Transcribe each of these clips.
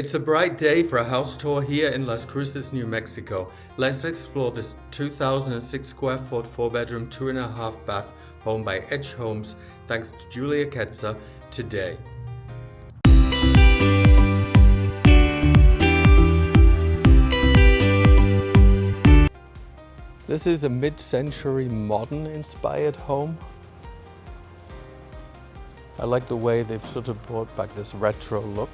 It's a bright day for a house tour here in Las Cruces, New Mexico. Let's explore this 2006 square foot 4-bedroom, 2.5 bath home by Edge Homes, thanks to Julia Ketzer today. This is a mid-century modern inspired home. I like the way they've sort of brought back this retro look.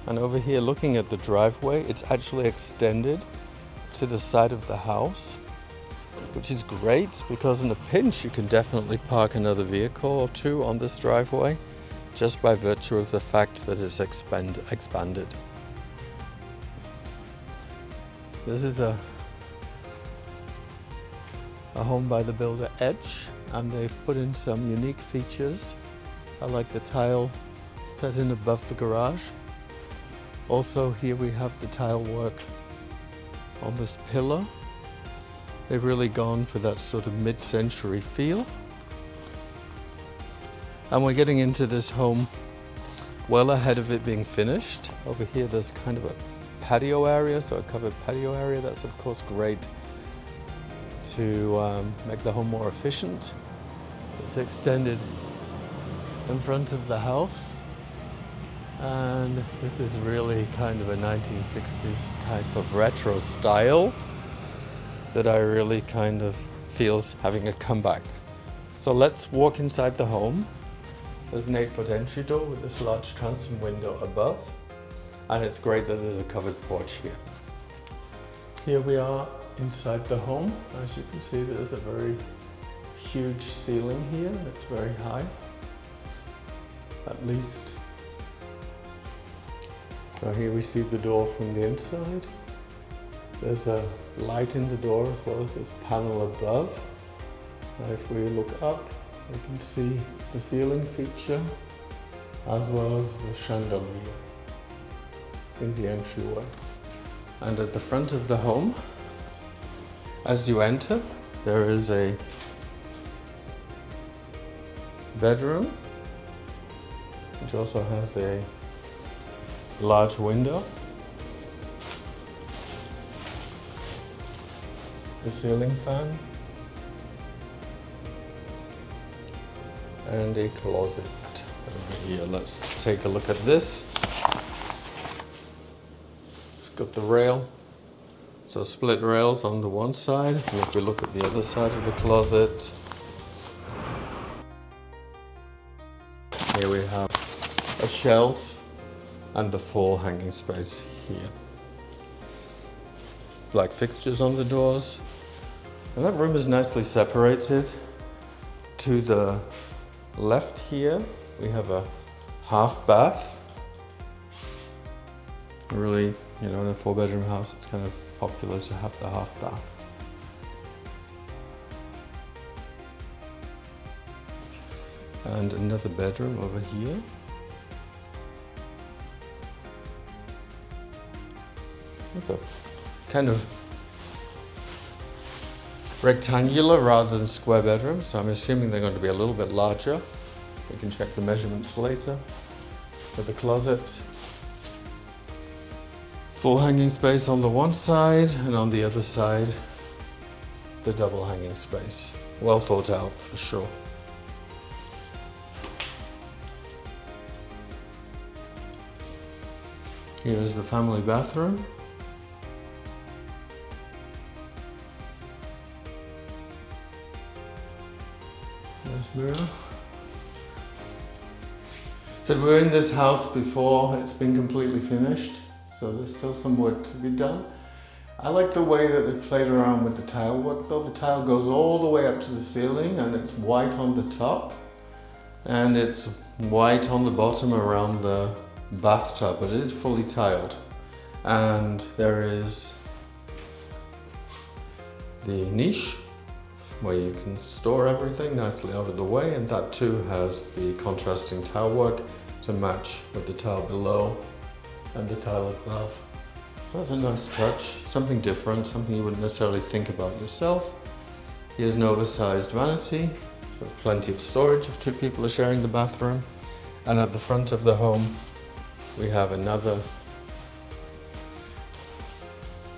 And over here, looking at the driveway, it's actually extended to the side of the house, which is great because in a pinch you can definitely park another vehicle or two on this driveway just by virtue of the fact that it's expanded. This is a home by the builder Edge, and they've put in some unique features. I like the tile set in above the garage. Also, here we have the tile work on this pillar. They've really gone for that sort of mid-century feel. And we're getting into this home well ahead of it being finished. Over here there's kind of a patio area, so a covered patio area. That's of course great to make the home more efficient. It's extended in front of the house. And this is really kind of a 1960s type of retro style that I really kind of feels having a comeback. So let's walk inside the home. There's an 8-foot entry door with this large transom window above. And it's great that there's a covered porch here. Here we are inside the home. As you can see, there's a very huge ceiling here. It's very high, at least. So here we see the door from the inside. There's a light in the door as well as this panel above. And if we look up, we can see the ceiling feature as well as the chandelier in the entryway. And at the front of the home, as you enter, there is a bedroom, which also has a large window, a ceiling fan, and a closet over here. Let's take a look at this. It's got the rail, so split rails on the one side, and if we look at the other side of the closet, here we have a shelf and the full hanging space here. Black fixtures on the doors. And that room is nicely separated. To the left here, we have a half bath. Really, in a 4-bedroom house, it's kind of popular to have the half bath. And another bedroom over here. It's a kind of rectangular rather than square bedroom, so I'm assuming they're going to be a little bit larger. We can check the measurements later. For the closet, full hanging space on the one side, and on the other side, the double hanging space. Well thought out for sure. Here is the family bathroom. Nice mirror. So we're in this house before it's been completely finished, so there's still some work to be done. I like the way that they played around with the tile work though. The tile goes all the way up to the ceiling and it's white on the top and it's white on the bottom around the bathtub, but it is fully tiled. And there is the niche where you can store everything nicely out of the way, and that too has the contrasting tile work to match with the tile below and the tile above. So that's a nice touch, something different, something you wouldn't necessarily think about yourself. Here's an oversized vanity with plenty of storage if two people are sharing the bathroom. And at the front of the home, we have another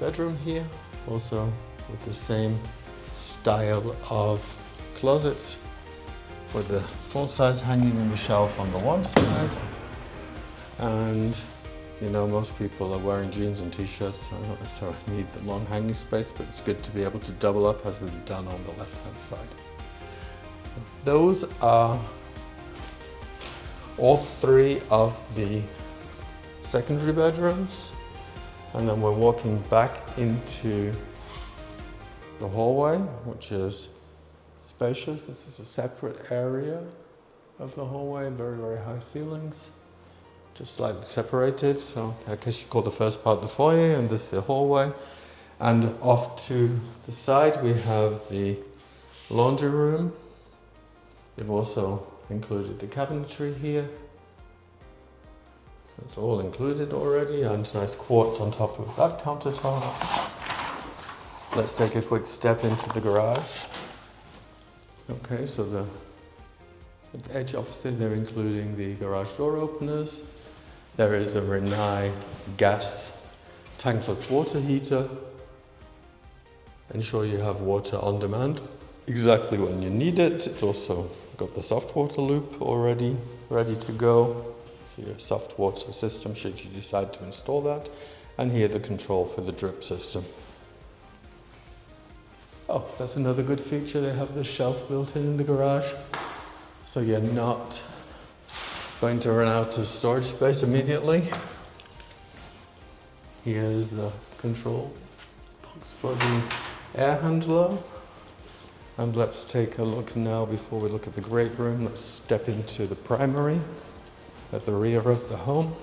bedroom here, also with the same style of closet, with the full size hanging in the shelf on the one side. And you know, most people are wearing jeans and t-shirts, so I don't necessarily need the long hanging space, but it's good to be able to double up as they've done on the left hand side. Those are all three of the secondary bedrooms, and then we're walking back into the hallway, which is spacious. This is a separate area of the hallway, very, very high ceilings, just slightly separated. So I guess you call the first part the foyer and this the hallway. And off to the side we have the laundry room. They've also included the cabinetry here. It's all included already, and nice quartz on top of that countertop. Let's take a quick step into the garage. Okay, so at the edge, obviously, they're including the garage door openers. There is a Rinnai gas tankless water heater. Ensure you have water on demand exactly when you need it. It's also got the soft water loop already ready to go for your soft water system should you decide to install that. And here the control for the drip system. Oh, that's another good feature. They have the shelf built in the garage, so you're not going to run out of storage space immediately. Here's the control box for the air handler. And let's take a look now, before we look at the great room, let's step into the primary at the rear of the home.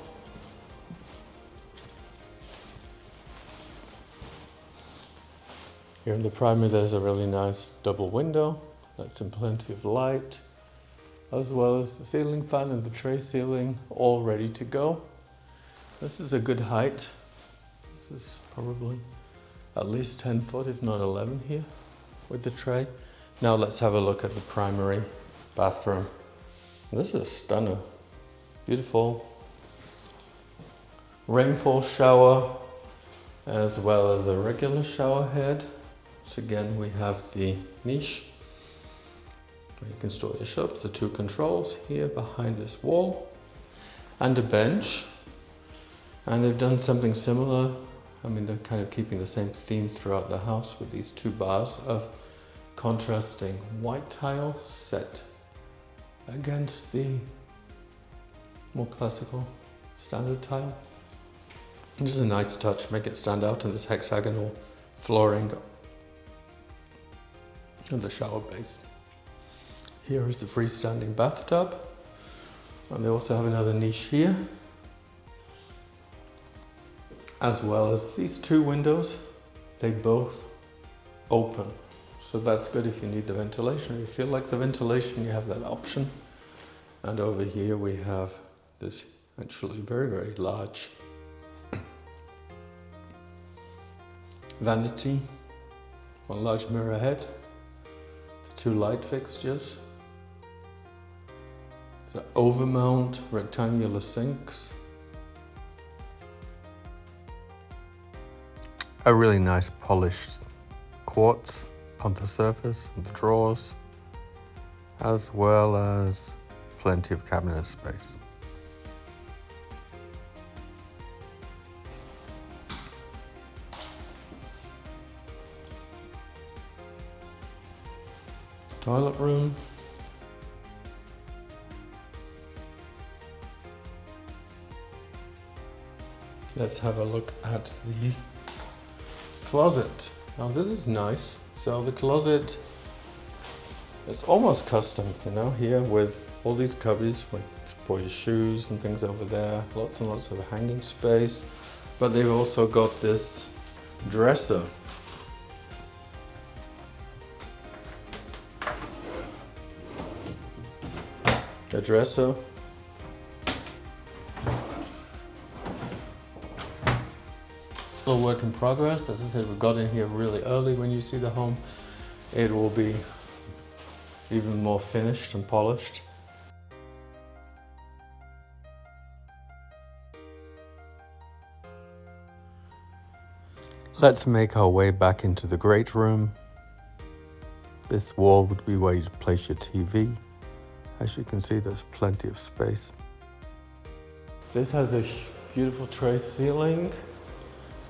Here in the primary there's a really nice double window, lets in plenty of light, as well as the ceiling fan and the tray ceiling, all ready to go. This is a good height. This is probably at least 10 foot, if not 11 here with the tray. Now let's have a look at the primary bathroom. This is a stunner. Beautiful rainfall shower, as well as a regular shower head. So again, we have the niche where you can store your soaps, the two controls here behind this wall, and a bench. And they've done something similar. I mean, they're kind of keeping the same theme throughout the house with these two bars of contrasting white tile set against the more classical standard tile. Which is a nice touch, make it stand out in this hexagonal flooring of the shower base. Here is the freestanding bathtub, and they also have another niche here, as well as these two windows. They both open, so that's good if you need the ventilation. If you feel like the ventilation, you have that option. And over here we have this actually very, very large vanity, one large mirror head, the two light fixtures, the overmount rectangular sinks, a really nice polished quartz on the surface and the drawers, as well as plenty of cabinet space. Toilet room. Let's have a look at the closet. Now this is nice. So the closet is almost custom, you know, here with all these cubbies for your shoes and things over there. Lots and lots of hanging space. But they've also got this dresser. A dresser. Still work in progress. As I said, we got in here really early. When you see the home, it will be even more finished and polished. Let's make our way back into the great room. This wall would be where you'd place your TV. As you can see, there's plenty of space. This has a beautiful tray ceiling,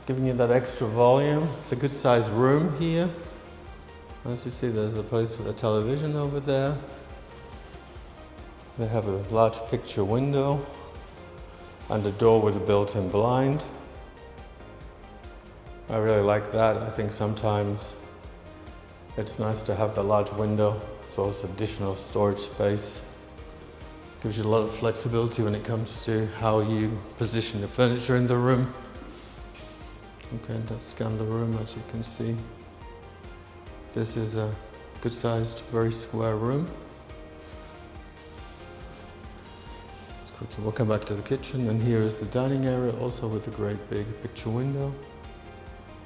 giving you that extra volume. It's a good sized room here. As you see, there's a place for the television over there. They have a large picture window and a door with a built-in blind. I really like that. I think sometimes it's nice to have the large window, so it's additional storage space. Gives you a lot of flexibility when it comes to how you position the furniture in the room. Okay, let's scan the room. As you can see, this is a good sized, very square room. Let's quickly, we'll come back to the kitchen, and here is the dining area, also with a great big picture window.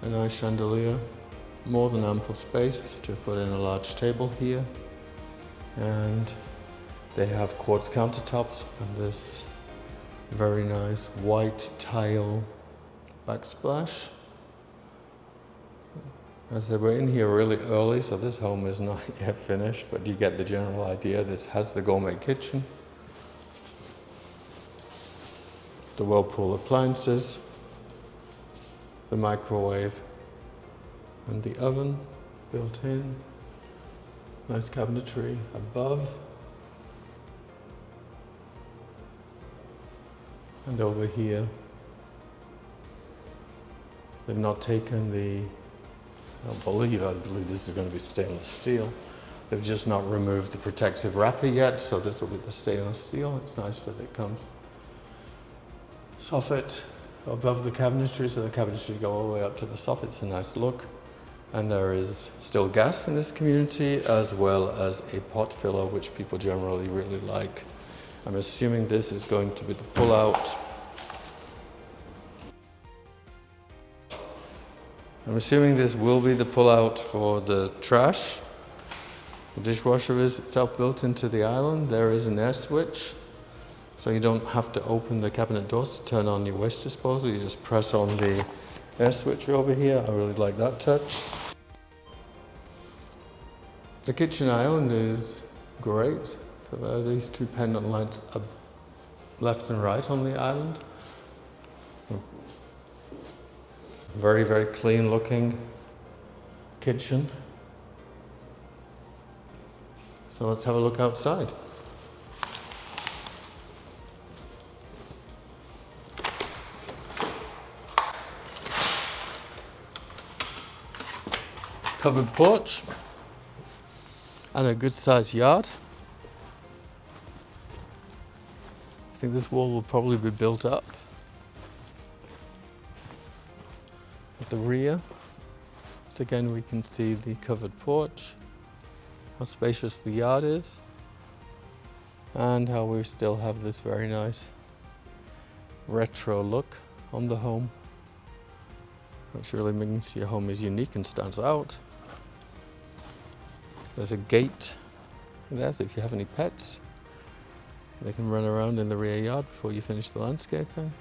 A nice chandelier, more than ample space to put in a large table here. And they have quartz countertops and this very nice white tile backsplash. As they were in here really early, so this home is not yet finished, but you get the general idea. This has the gourmet kitchen, the Whirlpool appliances, the microwave and the oven built in. Nice cabinetry above. And over here, they've not taken the, I believe this is going to be stainless steel. They've just not removed the protective wrapper yet, so this will be the stainless steel. It's nice that it comes. Soffit above the cabinetry, so the cabinetry go all the way up to the soffit. It's a nice look. And there is still gas in this community, as well as a pot filler, which people generally really like. I'm assuming this is going to be the pull-out. I'm assuming this will be the pull-out for the trash. The dishwasher is itself built into the island. There is an air switch, so you don't have to open the cabinet doors to turn on your waste disposal. You just press on the air switch over here. I really like that touch. The kitchen island is great. So there are these two pendant lights up left and right on the island. Very, very clean looking kitchen. So let's have a look outside. Covered porch and a good sized yard. I think this wall will probably be built up. At the rear, so again we can see the covered porch, how spacious the yard is, and how we still have this very nice retro look on the home, which really means your home is unique and stands out. There's a gate there, so if you have any pets, they can run around in the rear yard before you finish the landscaping.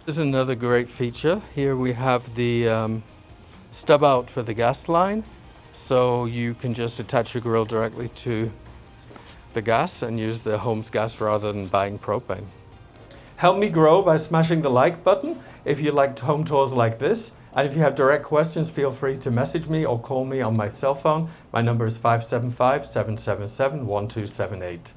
This is another great feature. Here we have the stub out for the gas line, so you can just attach your grill directly to the gas and use the home's gas rather than buying propane. Help me grow by smashing the like button if you liked home tours like this. And if you have direct questions, feel free to message me or call me on my cell phone. My number is 575-777-1278.